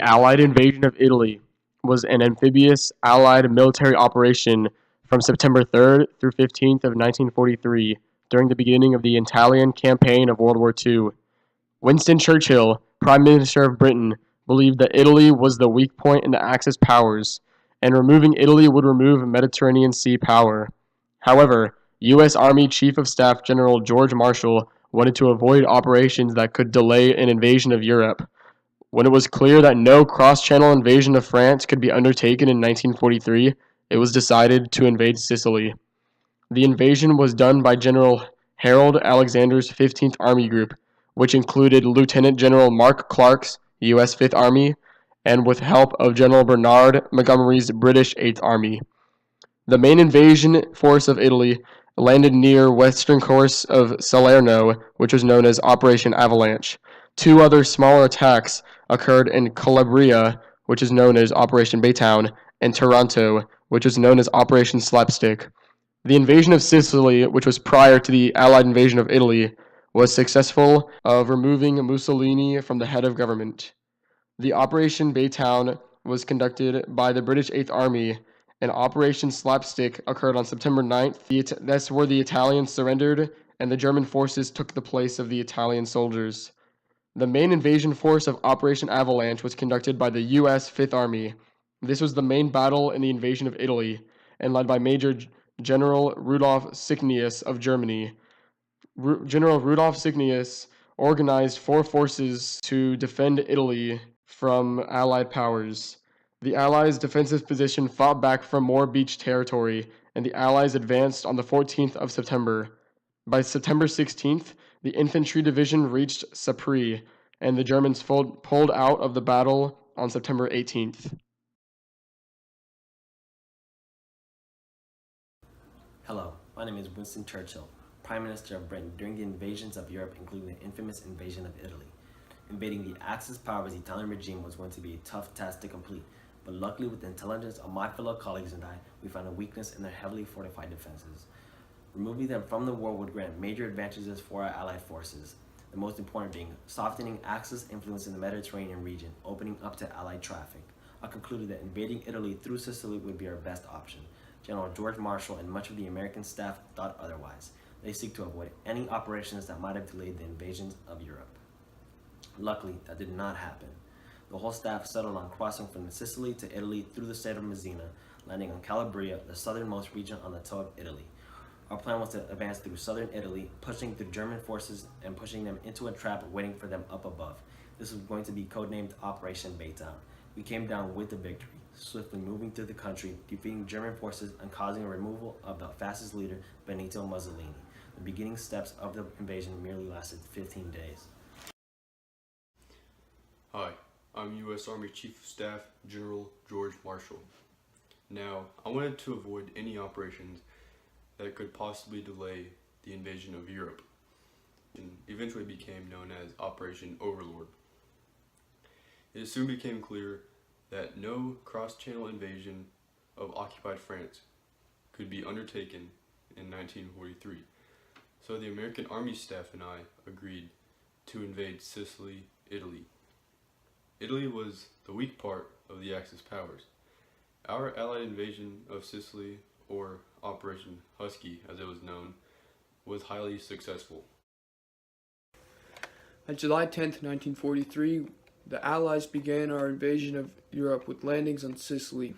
The Allied invasion of Italy was an amphibious Allied military operation from September 3rd through 15th of 1943 during the beginning of the Italian campaign of World War II. Winston Churchill, Prime Minister of Britain, believed that Italy was the weak point in the Axis powers, and removing Italy would remove Mediterranean Sea power. However, U.S. Army Chief of Staff General George Marshall wanted to avoid operations that could delay an invasion of Europe. When it was clear that no cross-channel invasion of France could be undertaken in 1943, it was decided to invade Sicily. The invasion was done by General Harold Alexander's 15th Army Group, which included Lieutenant General Mark Clark's U.S. 5th Army, and with help of General Bernard Montgomery's British 8th Army. The main invasion force of Italy landed near western coast of Salerno, which was known as Operation Avalanche. Two other smaller attacks occurred in Calabria, which is known as Operation Baytown, and Taranto, which is known as Operation Slapstick. The invasion of Sicily, which was prior to the Allied invasion of Italy, was successful of removing Mussolini from the head of government. The Operation Baytown was conducted by the British 8th Army, and Operation Slapstick occurred on September 9th. That's where the Italians surrendered, and the German forces took the place of the Italian soldiers. The main invasion force of Operation Avalanche was conducted by the U.S. 5th Army. This was the main battle in the invasion of Italy, and led by Major General Rudolf Sicknius of Germany. General Rudolf Sicknius organized four forces to defend Italy from Allied powers. The Allies' defensive position fought back from more beach territory, and the Allies advanced on the 14th of September. By September 16th, the infantry division reached Sapri, and the Germans pulled out of the battle on September 18th. Hello, my name is Winston Churchill, Prime Minister of Britain during the invasions of Europe, including the infamous invasion of Italy. Invading the Axis powers Italian regime was going to be a tough task to complete, but luckily with the intelligence of my fellow colleagues and I, we found a weakness in their heavily fortified defenses. Removing them from the war would grant major advantages for our allied forces, the most important being softening Axis influence in the Mediterranean region, opening up to allied traffic. I concluded that invading Italy through Sicily would be our best option. General George Marshall and much of the American staff thought otherwise. They seek to avoid any operations that might have delayed the invasions of Europe. Luckily, that did not happen. The whole staff settled on crossing from Sicily to Italy through the state of Messina, landing on Calabria, the southernmost region on the toe of Italy. Our plan was to advance through southern Italy, pushing through German forces and pushing them into a trap waiting for them up above. This was going to be codenamed Operation Baytown. We came down with the victory, swiftly moving through the country, defeating German forces and causing a removal of the fascist leader, Benito Mussolini. The beginning steps of the invasion merely lasted 15 days. Hi, I'm U.S. Army Chief of Staff General George Marshall. Now, I wanted to avoid any operations that could possibly delay the invasion of Europe, and eventually became known as Operation Overlord. It soon became clear that no cross-channel invasion of occupied France could be undertaken in 1943. So the American Army staff and I agreed to invade Sicily, Italy. Italy was the weak part of the Axis powers. Our Allied invasion of Sicily, or Operation Husky as it was known, was highly successful. On July 10th, 1943, the Allies began our invasion of Europe with landings on Sicily.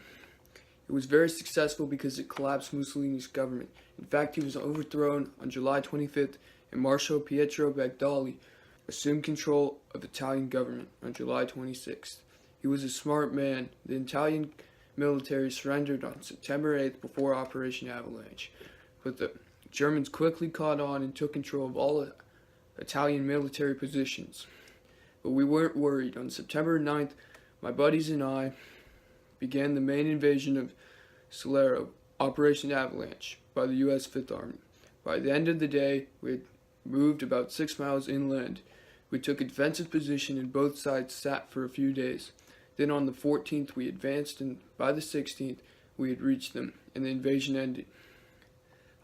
It was very successful because it collapsed Mussolini's government. In fact, he was overthrown on July 25th, and Marshal Pietro Bagdali assumed control of Italian government on July 26th. He was a smart man. The Italian military surrendered on September 8th before Operation Avalanche, but the Germans quickly caught on and took control of all Italian military positions. But we weren't worried. On September 9th, my buddies and I began the main invasion of Salerno, Operation Avalanche, by the U.S. 5th Army. By the end of the day, we had moved about 6 miles inland. We took a defensive position and both sides sat for a few days. Then on the 14th we advanced, and by the 16th we had reached them, and the invasion ended.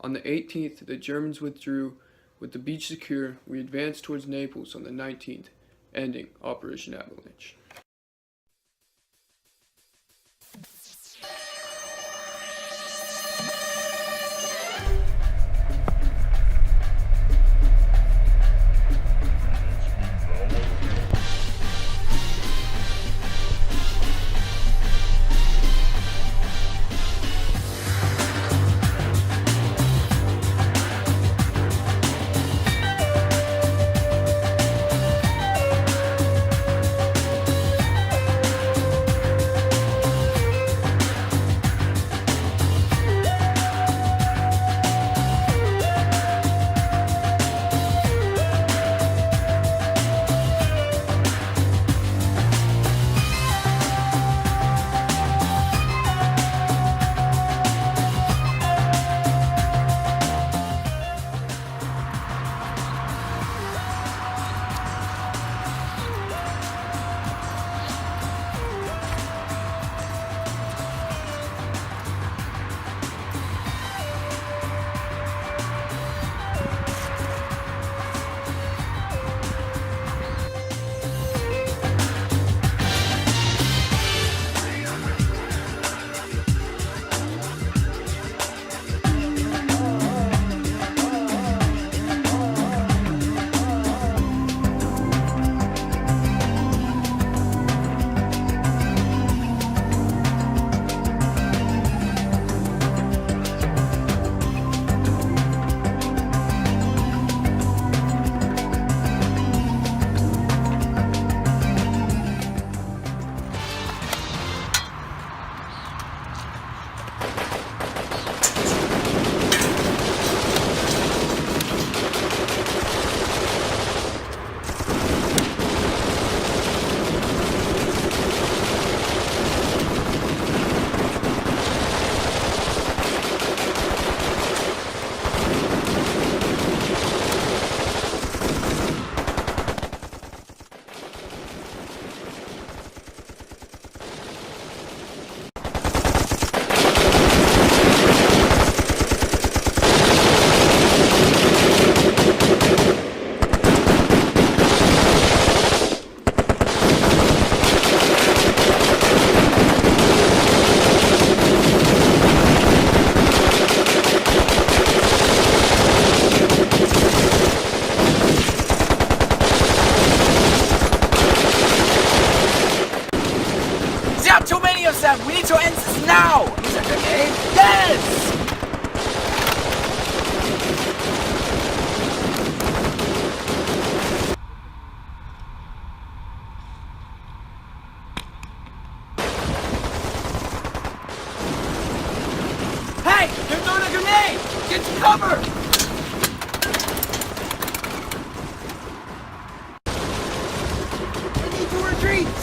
On the 18th the Germans withdrew. With the beach secure, we advanced towards Naples on the 19th, ending Operation Avalanche.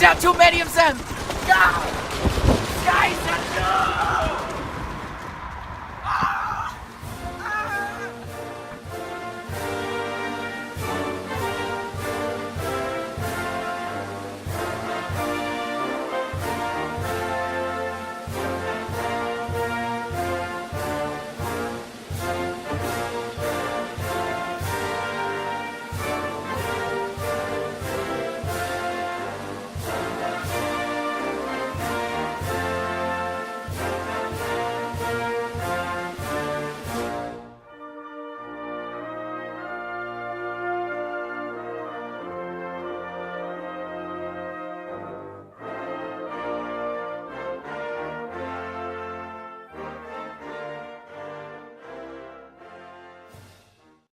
out too many of them! Ah!